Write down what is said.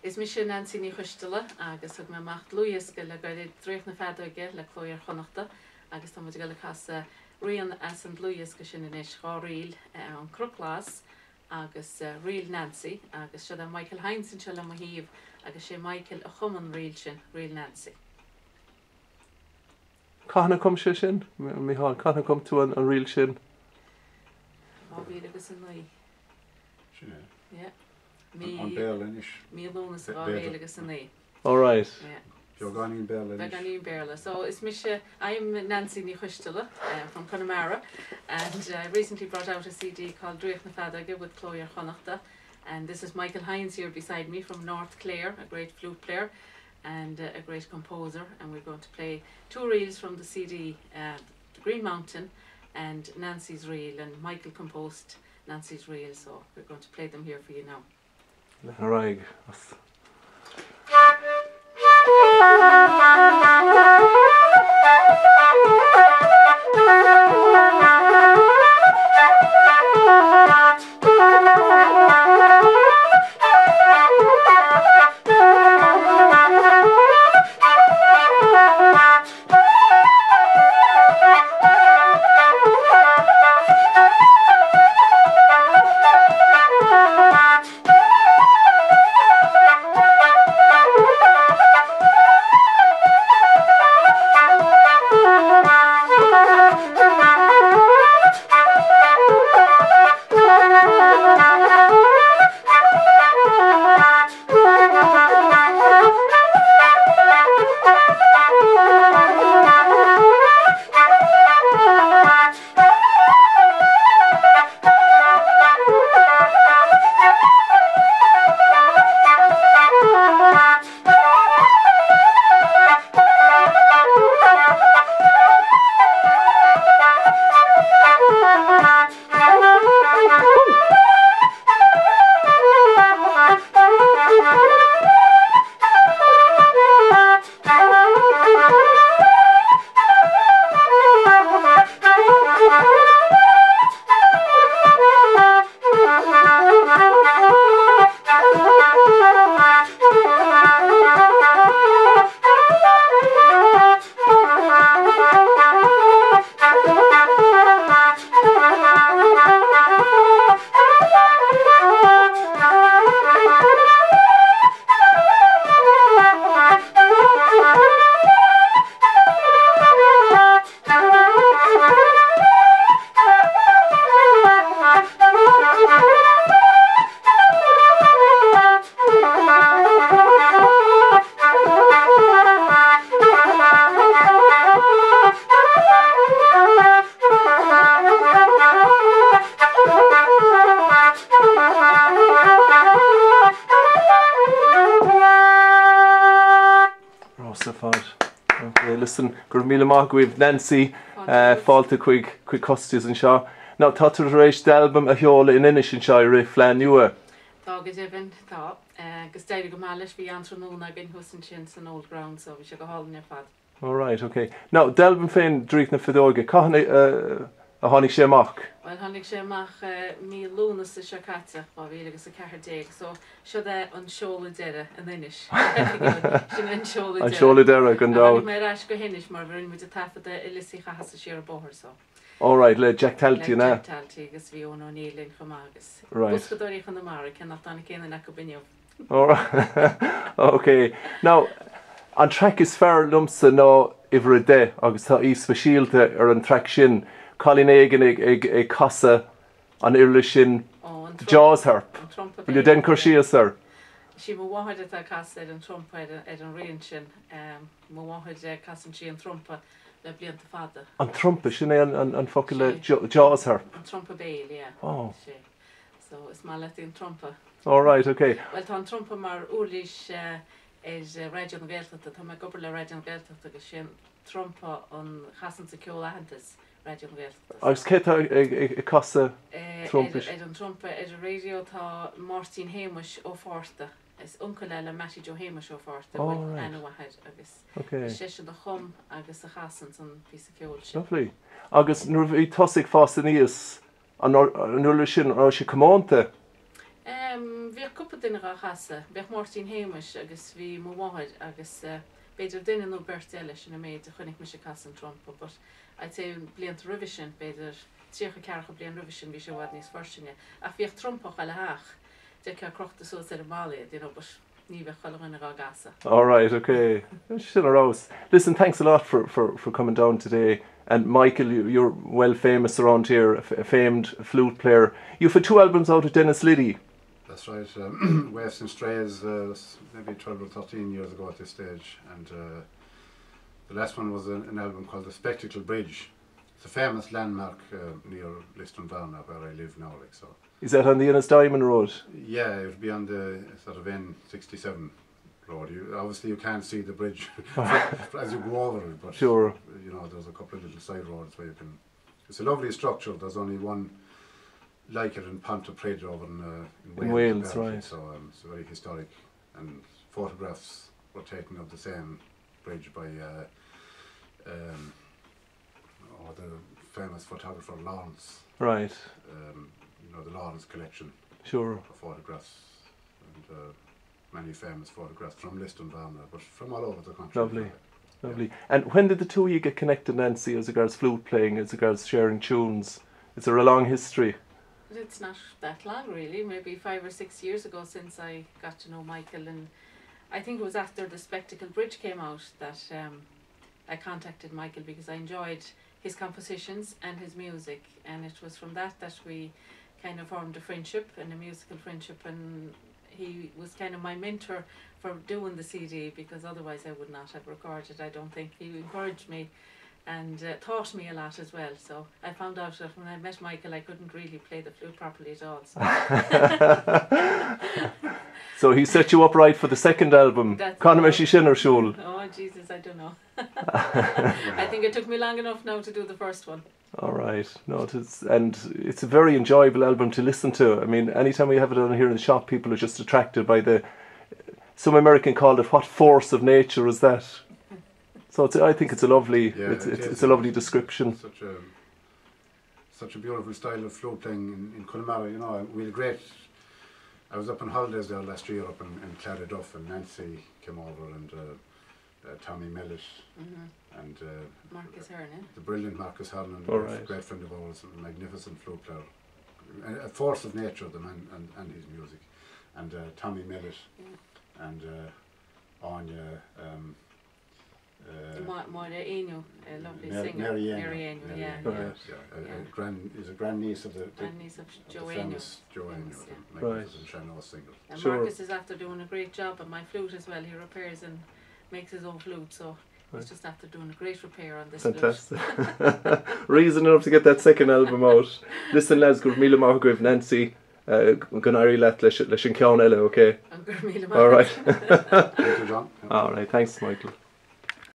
Is mis Neansaí ní Choisdealbha agus ag me macht luas go le gaile dréoch na feadóige le chlóir Choideachta agus tá muid go le casa rion as an luas go sin inis gá riil an croclás agus riil Neansaí agus siad Michael Hynes an seo le híomh agus sé Michael a chuman riil sin riil Neansaí. Cána com sé sin? Mícheál, cána com tú an riil sin? Má bhí agus an nuí. Yeah. An béal inis. Mí lúnas a bhí agus an nuí. All right. Yeah. Againn béal inis. Againn béal. So it's I'm Neansaí ní Choisdealbha from Connemara, and I recently brought out a CD called Dréoch na feadóige with chlóir Choideachta, and this is Michael Hynes here beside me from North Clare, a great flute player and a great composer, and we're going to play two reels from the CD, The Green Mountain and Neansaí's reel, and Michael composed Neansaí's reel, so we're going to play them here for you now. All right. Listen, gur míle maith go bhfuil Neansaí fáilte chuig costas an seo. Ná tá tú rééis d'album a sheola in Ennis an seo raibh Fleadh Nua. Tá go dibinn tá agus deireadh go máis bhí anseo againn husan sin san old ground, so bhí sé go hálan ar fad. All right, okay. Now d'album féin dríoch na feadóige, cána a tháinig sé amach? Well, tháinig sé amach mí lúnas sa seacate á bhí agus a 40, so seo an seola deire an Ennis. Sin an seola deire. An seola deire gan dá. Mé ráis go Ennis mar bhfuil muid a tafada ilisí chahas a siar a bóthir, so. All right, le Jack Talty na. Le Jack Talty agus bhí ón O'Neillin chumagus. Right. Buscadóirí chun na mara, cén nach tána céanna na go binneom. All right. Okay. Now, an track is fearr lumsa ná ihre de agus tá ísfeisialta ar an track sin. Colin éigean ag casa an uirle sin jaws harp. Will you den cur sir? Si mo wahaid a casa an trompa an rion sin. Mo wahaid casan si an trompa le blianta fada. An trompa sin an focail le jaws harp? An trompa béil, yeah. Oh. So is má leti an trompa. All right, okay. Well, tá an trompa mar úrlís radio an Gaeltachta, tá me gobar le radio an Gaeltachta agus sin trompa an chasan sa ceol ahantas. Agus céta ag casa trompa? An trompa a radio tá Martin Hamish ó Fórta. Is uncle le Matty Joe Hamish ó Fórta bhfuil ana wahead agus. Sé sin a chum agus a chasan san pís a ceol sin. Lovely. Agus nuair bhí tosig fásta níos an uirle sin ar sé cumánta? Bhíoh cúpla duine a chaasa, bheith mórtín héimeis agus bhí mo bháid agus beidir duine nó beirt eile sin na méid a chunig me se cas an trompa, but I'd say blianta revision beidir tíocha cearcha blian revision bhí se bhhad níos farsinne. A bhíoh trompach eile haach, de ce crochta so ar Mália, but ní bheith chuile a gasa. All right, okay. Listen, thanks a lot for coming down today. And Michael, you're well famous around here, a famed flute player. You've had 2 albums out of Dennis Liddy. That's right. Waves and Strays, maybe 12 or 13 years ago at this stage. And the last one was an album called The Spectacle Bridge. It's a famous landmark near Fleadh Nua, where I live now. So. Is that on the Ennis Diamond Road? Yeah, it would be on the sort of N67 road. Obviously you can't see the bridge as you go over it, but sure. You know, there's a couple of little side roads where you can. It's a lovely structure. There's only one like it in Pontypridd over in Wales, right? So it's very historic, and photographs were taken of the same bridge by the famous photographer Lawrence. Right. You know, the Lawrence collection. Sure. Of photographs and many famous photographs from Fleadh Nua, but from all over the country. Lovely. Lovely. And when did the two of you get connected, Nancy, as regards flute playing, as regards sharing tunes? Is there a long history? It's not that long really, maybe 5 or 6 years ago since I got to know Michael, and I think it was after The Spectacle Bridge came out that I contacted Michael because I enjoyed his compositions and his music, and it was from that we kind of formed a friendship and a musical friendship, and he was kind of my mentor for doing the CD, because otherwise I would not have recorded, I don't think. He encouraged me and taught me a lot as well. So I found out that when I met Michael I couldn't really play the flute properly at all. So, so he set you up right for the second album. Oh Jesus, I don't know. I think it took me long enough now to do the first one. All right. No, it's a very enjoyable album to listen to. I mean, anytime we have it on here in the shop, people are just attracted by some American called it, what force of nature is that? So I think it's a lovely, it's a lovely description. Such a beautiful style of flute playing in Connemara. You know, we had great. I was up on holidays there last year up in Cláracha, and Neansaí came over, and Tommy Mellish, and Marcus HÉireann, the brilliant Marcus HÉireann, a great friend of ours, a magnificent flute player, a force of nature, the man and his music, and Tommy Mellish, and Anya. a lovely singer. Mary is a grandniece of the famous Joanne, the Right. magnificent Shannon singer. And Marcus is after doing a great job on my flute as well. He repairs and makes his own flute, so he's just after doing a great repair on this fantastic flute. Reason enough to get that second album out. Listen lads, go míle maith agaibh Nancy. Gunari let leis an ceann eile, okay? All right. Thank you, John. All right, thanks Michael.